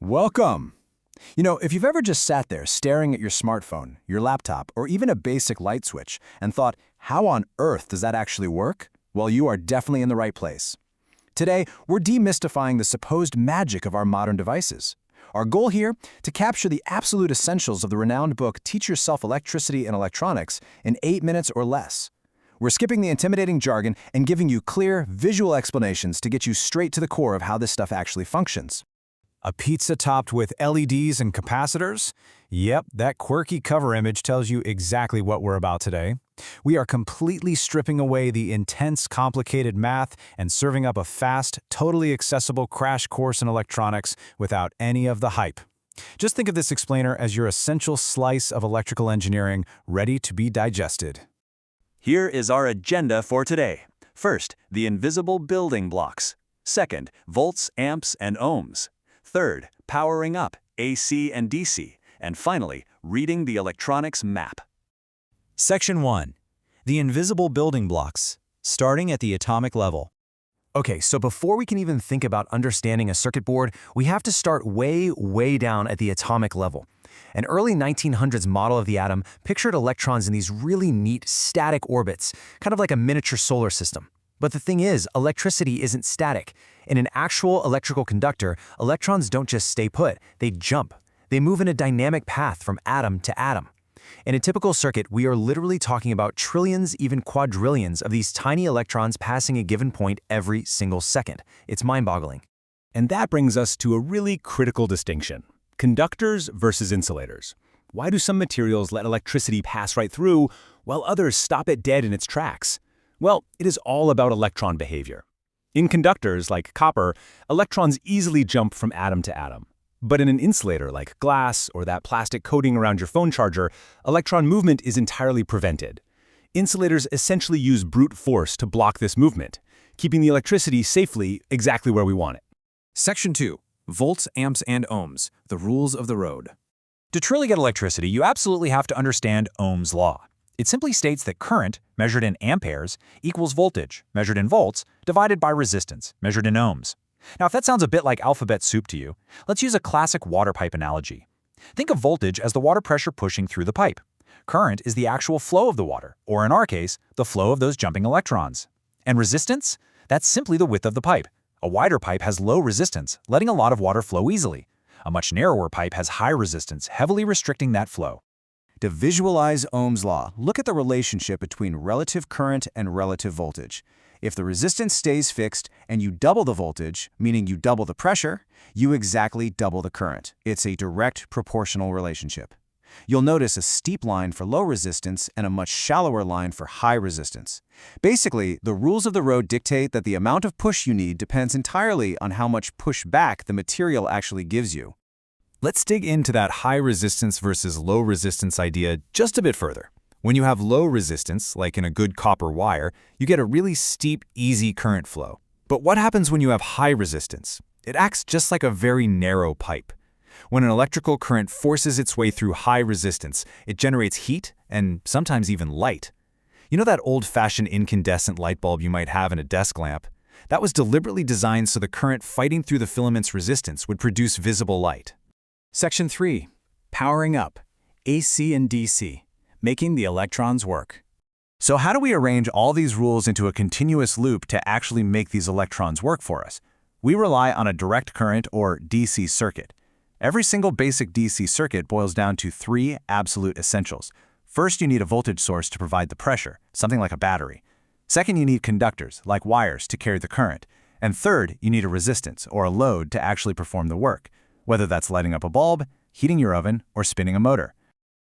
Welcome! If you've ever just sat there staring at your smartphone, your laptop, or even a basic light switch and thought, how on earth does that actually work? Well, you are definitely in the right place. Today, we're demystifying the supposed magic of our modern devices. Our goal here, to capture the absolute essentials of the renowned book Teach Yourself Electricity and Electronics in 8 minutes or less. We're skipping the intimidating jargon and giving you clear, visual explanations to get you straight to the core of how this stuff actually functions. A pizza topped with LEDs and capacitors? Yep, that quirky cover image tells you exactly what we're about today. We are completely stripping away the intense, complicated math and serving up a fast, totally accessible crash course in electronics without any of the hype. Just think of this explainer as your essential slice of electrical engineering ready to be digested. Here is our agenda for today. First, the invisible building blocks. Second, volts, amps, and ohms. Third, powering up, AC and DC. And finally, reading the electronics map. Section 1. The invisible building blocks, starting at the atomic level. Okay, so before we can even think about understanding a circuit board, we have to start way down at the atomic level. An early 1900s model of the atom pictured electrons in these really neat static orbits, kind of like a miniature solar system. But the thing is, electricity isn't static. In an actual electrical conductor, electrons don't just stay put, they jump. They move in a dynamic path from atom to atom. In a typical circuit, we are literally talking about trillions, even quadrillions of these tiny electrons passing a given point every single second. It's mind-boggling. And that brings us to a really critical distinction: conductors versus insulators. Why do some materials let electricity pass right through, while others stop it dead in its tracks? Well, it is all about electron behavior. In conductors, like copper, electrons easily jump from atom to atom. But in an insulator, like glass or that plastic coating around your phone charger, electron movement is entirely prevented. Insulators essentially use brute force to block this movement, keeping the electricity safely exactly where we want it. Section 2. Volts, amps, and ohms, the rules of the road. To truly get electricity, you absolutely have to understand Ohm's law. It simply states that current, measured in amperes, equals voltage, measured in volts, divided by resistance, measured in ohms. Now, if that sounds a bit like alphabet soup to you, let's use a classic water pipe analogy. Think of voltage as the water pressure pushing through the pipe. Current is the actual flow of the water, or in our case, the flow of those jumping electrons. And resistance? That's simply the width of the pipe. A wider pipe has low resistance, letting a lot of water flow easily. A much narrower pipe has high resistance, heavily restricting that flow. To visualize Ohm's law, look at the relationship between relative current and relative voltage. If the resistance stays fixed and you double the voltage, meaning you double the pressure, you exactly double the current. It's a direct proportional relationship. You'll notice a steep line for low resistance and a much shallower line for high resistance. Basically, the rules of the road dictate that the amount of push you need depends entirely on how much pushback the material actually gives you. Let's dig into that high resistance versus low resistance idea just a bit further. When you have low resistance, like in a good copper wire, you get a really steep, easy current flow. But what happens when you have high resistance? It acts just like a very narrow pipe. When an electrical current forces its way through high resistance, it generates heat and sometimes even light. You know that old-fashioned incandescent light bulb you might have in a desk lamp? That was deliberately designed so the current fighting through the filament's resistance would produce visible light. Section 3. Powering up, AC and DC, making the electrons work. So how do we arrange all these rules into a continuous loop to actually make these electrons work for us? We rely on a direct current, or DC circuit. Every single basic DC circuit boils down to 3 absolute essentials. First, you need a voltage source to provide the pressure, something like a battery. Second, you need conductors, like wires, to carry the current. And third, you need a resistance, or a load, to actually perform the work, whether that's lighting up a bulb, heating your oven, or spinning a motor.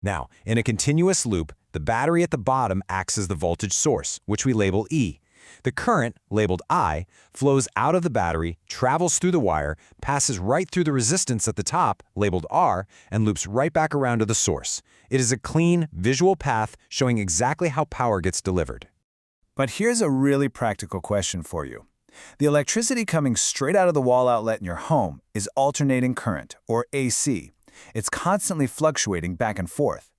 Now, in a continuous loop, the battery at the bottom acts as the voltage source, which we label E. The current, labeled I, flows out of the battery, travels through the wire, passes right through the resistance at the top, labeled R, and loops right back around to the source. It is a clean, visual path showing exactly how power gets delivered. But here's a really practical question for you. The electricity coming straight out of the wall outlet in your home is alternating current, or AC. It's constantly fluctuating back and forth.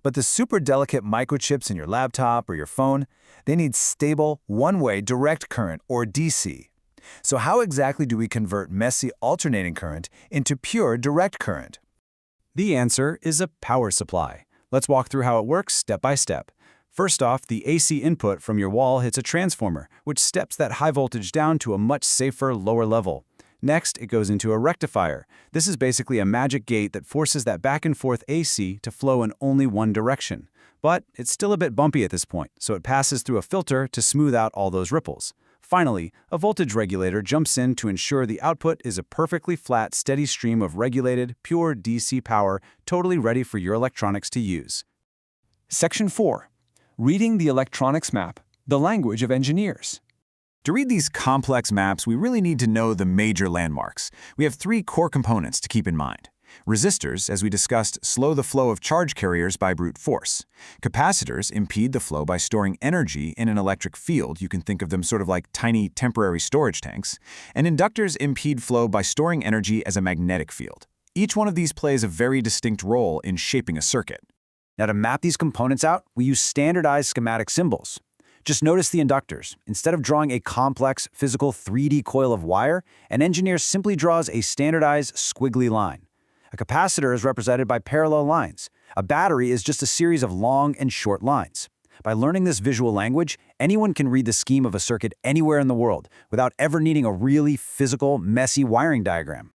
But the super delicate microchips in your laptop or your phone, they need stable, one-way direct current, or DC. So how exactly do we convert messy alternating current into pure direct current? The answer is a power supply. Let's walk through how it works step by step. First off, the AC input from your wall hits a transformer, which steps that high voltage down to a much safer, lower level. Next, it goes into a rectifier. This is basically a magic gate that forces that back and forth AC to flow in only one direction. But it's still a bit bumpy at this point, so it passes through a filter to smooth out all those ripples. Finally, a voltage regulator jumps in to ensure the output is a perfectly flat, steady stream of regulated, pure DC power, totally ready for your electronics to use. Section 4. Reading the electronics map, the language of engineers. To read these complex maps, we really need to know the major landmarks. We have three core components to keep in mind. Resistors, as we discussed, slow the flow of charge carriers by brute force. Capacitors impede the flow by storing energy in an electric field. You can think of them sort of like tiny temporary storage tanks. And inductors impede flow by storing energy as a magnetic field. Each one of these plays a very distinct role in shaping a circuit. Now, to map these components out, we use standardized schematic symbols. Just notice the inductors. Instead of drawing a complex, physical 3D coil of wire, an engineer simply draws a standardized squiggly line. A capacitor is represented by parallel lines. A battery is just a series of long and short lines. By learning this visual language, anyone can read the scheme of a circuit anywhere in the world without ever needing a really physical, messy wiring diagram.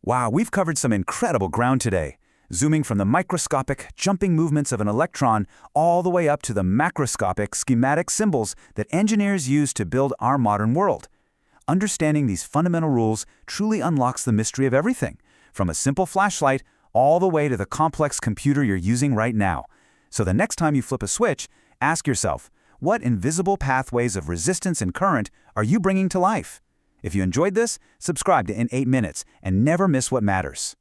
Wow, we've covered some incredible ground today, zooming from the microscopic, jumping movements of an electron all the way up to the macroscopic, schematic symbols that engineers use to build our modern world. Understanding these fundamental rules truly unlocks the mystery of everything, from a simple flashlight all the way to the complex computer you're using right now. So the next time you flip a switch, ask yourself, what invisible pathways of resistance and current are you bringing to life? If you enjoyed this, subscribe to In 8 Minutes and never miss what matters.